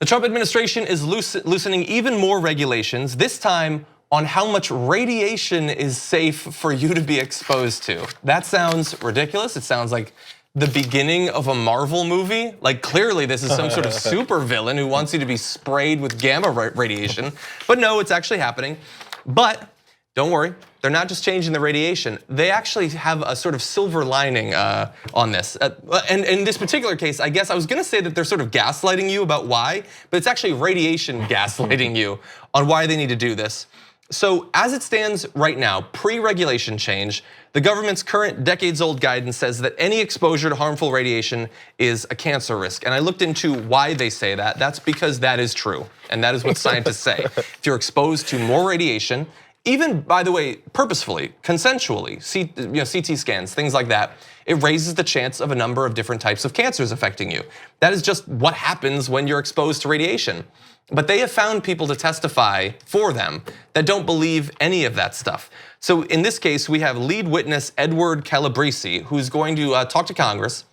The Trump administration is loosening even more regulations, this time on how much radiation is safe for you to be exposed to. That sounds ridiculous. It sounds like the beginning of a Marvel movie. Like clearly this is some sort of super villain who wants you to be sprayed with gamma radiation. But no, it's actually happening. But don't worry, they're not just changing the radiation. They actually have a sort of silver lining on this. And in this particular case, I guess I was gonna say that they're sort of gaslighting you about why, but it's actually radiation gaslighting you on why they need to do this. So as it stands right now, pre-regulation change, the government's current decades-old guidance says that any exposure to harmful radiation is a cancer risk. And I looked into why they say that. That's because that is true, and that is what scientists say. If you're exposed to more radiation, even, by the way, purposefully, consensually, CT scans, things like that, it raises the chance of a number of different types of cancers affecting you. That is just what happens when you're exposed to radiation. But they have found people to testify for them that don't believe any of that stuff. So in this case, we have lead witness Edward Calabrese, who's going to talk to Congress.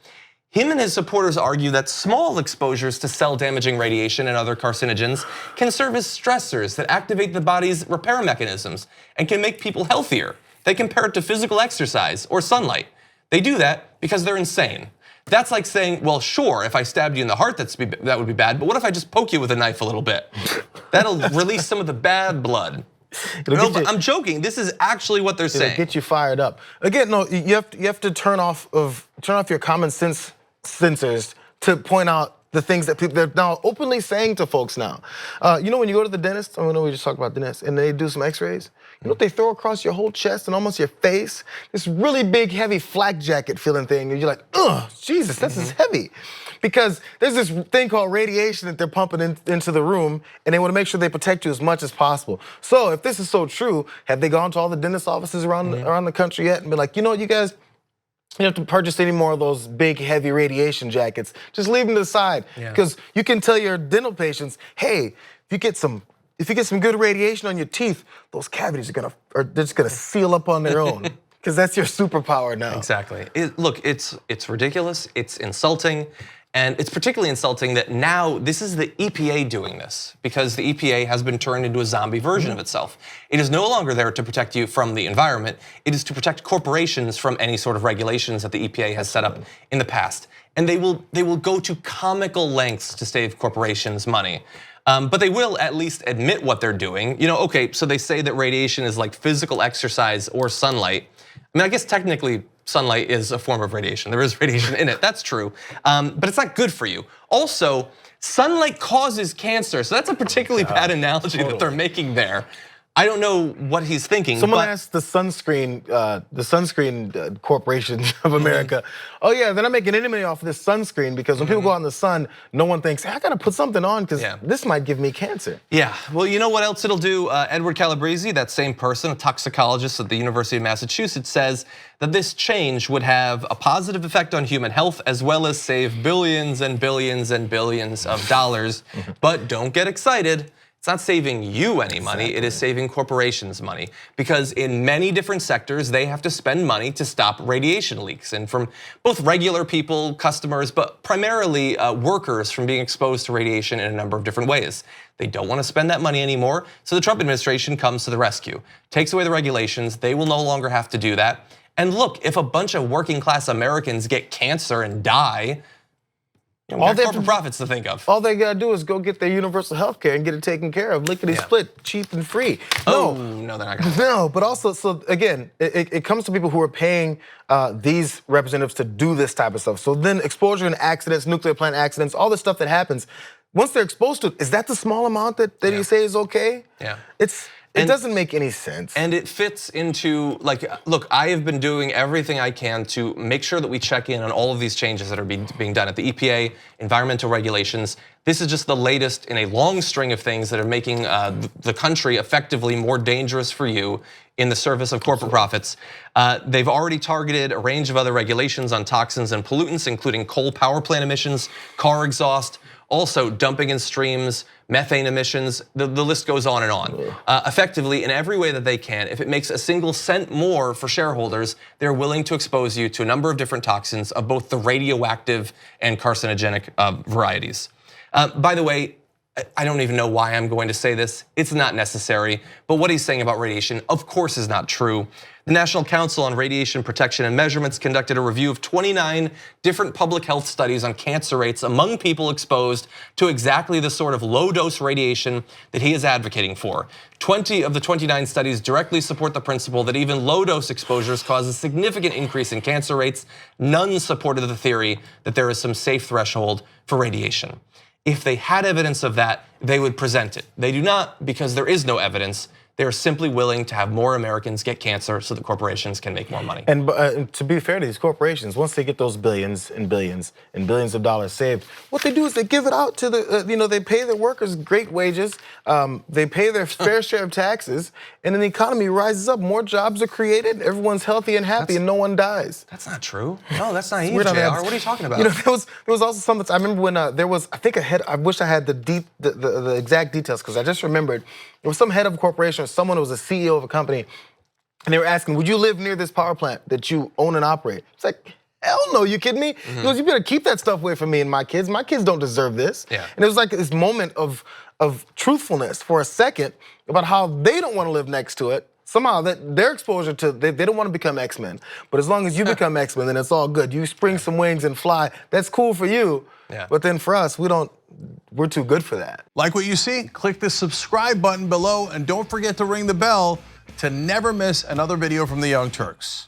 Him and his supporters argue that small exposures to cell-damaging radiation and other carcinogens can serve as stressors that activate the body's repair mechanisms and can make people healthier. They compare it to physical exercise or sunlight. They do that because they're insane. That's like saying, well, sure, if I stabbed you in the heart, that would be bad, but what if I just poke you with a knife a little bit? That'll release some of the bad blood. No, but I'm joking. This is actually what they're saying. It'll get you fired up. Again, no, you have to turn off your common sense sensors to point out the things that they're now openly saying to folks now. You know when you go to the dentist, I know we just talked about dentists, and they do some x-rays, you know what they throw across your whole chest and almost your face? This really big, heavy flak jacket feeling thing, and you're like, ugh, Jesus, this is heavy. Because there's this thing called radiation that they're pumping into the room, and they wanna make sure they protect you as much as possible. So if this is so true, have they gone to all the dentist offices around the country yet and been like, you know what, you guys, you don't have to purchase any more of those big, heavy radiation jackets. Just leave them to the side. Because you can tell your dental patients, hey, if you get some good radiation on your teeth, those cavities are just gonna seal up on their own. Because that's your superpower now. Exactly. Look, it's ridiculous, it's insulting. And it's particularly insulting that now this is the EPA doing this, because the EPA has been turned into a zombie version of itself. It is no longer there to protect you from the environment. It is to protect corporations from any sort of regulations that the EPA has set up in the past. And they will go to comical lengths to save corporations money. But they will at least admit what they're doing. You know, okay, so they say that radiation is like physical exercise or sunlight. I mean, I guess technically sunlight is a form of radiation. There is radiation in it, that's true. But it's not good for you. Also, sunlight causes cancer. So that's a particularly bad analogy that they're making there. I don't know what he's thinking. Someone asked the sunscreen corporation of America, oh yeah, they're not making any money off of this sunscreen because when people go out in the sun, no one thinks, hey, I gotta put something on because this might give me cancer. Yeah, well, you know what else it'll do? Edward Calabrese, that same person, a toxicologist at the University of Massachusetts, says that this change would have a positive effect on human health as well as save billions and billions and billions of dollars. But don't get excited. It's not saving you any money, it is saving corporations money. Because in many different sectors, they have to spend money to stop radiation leaks. And from both regular people, customers, but primarily workers from being exposed to radiation in a number of different ways. They don't want to spend that money anymore, so the Trump administration comes to the rescue. Takes away the regulations, they will no longer have to do that. And look, if a bunch of working class Americans get cancer and die, all they have corporate profits to think of. All they gotta do is go get their universal health care and get it taken care of, lickety split, cheap and free. No, they're not gonna. No, but also, so again, it comes to people who are paying these representatives to do this type of stuff. So then exposure to accidents, nuclear plant accidents, all the stuff that happens, once they're exposed to it, is that the small amount that you say is okay? Yeah. It doesn't make any sense. And it fits into, like, look, I have been doing everything I can to make sure that we check in on all of these changes that are being done at the EPA, environmental regulations. This is just the latest in a long string of things that are making the country effectively more dangerous for you in the service of corporate profits. They've already targeted a range of other regulations on toxins and pollutants, including coal power plant emissions, car exhaust, also dumping in streams, methane emissions, the list goes on and on. Effectively, in every way that they can, if it makes a single cent more for shareholders, they're willing to expose you to a number of different toxins of both the radioactive and carcinogenic varieties. By the way, I don't even know why I'm going to say this. It's not necessary. But what he's saying about radiation, of course, is not true. The National Council on Radiation Protection and Measurements conducted a review of 29 different public health studies on cancer rates among people exposed to exactly the sort of low-dose radiation that he is advocating for. 20 of the 29 studies directly support the principle that even low-dose exposures cause a significant increase in cancer rates. None supported the theory that there is some safe threshold for radiation. If they had evidence of that, they would present it. They do not, because there is no evidence. They are simply willing to have more Americans get cancer so that corporations can make more money. And to be fair to these corporations, once they get those billions and billions and billions of dollars saved, what they do is they give it out to the, they pay their workers great wages, they pay their fair share of taxes, and then the economy rises up. More jobs are created, everyone's healthy and happy, and no one dies. That's not true. No, that's not JR. What are you talking about? There was also something. I remember when there was, I think I wish I had the exact details, because I just remembered there was some head of a corporation or someone who was a CEO of a company, and they were asking, would you live near this power plant that you own and operate? It's like, hell no, you kidding me? He goes, you better keep that stuff away from me and my kids. My kids don't deserve this. Yeah. And it was like this moment of truthfulness for a second about how they don't want to live next to it. Somehow that their exposure to, they don't want to become X-Men. But as long as you become X-Men, then it's all good. You spring some wings and fly. That's cool for you. Yeah. But then for us, we're too good for that. Like what you see? Click the subscribe button below and don't forget to ring the bell to never miss another video from the Young Turks.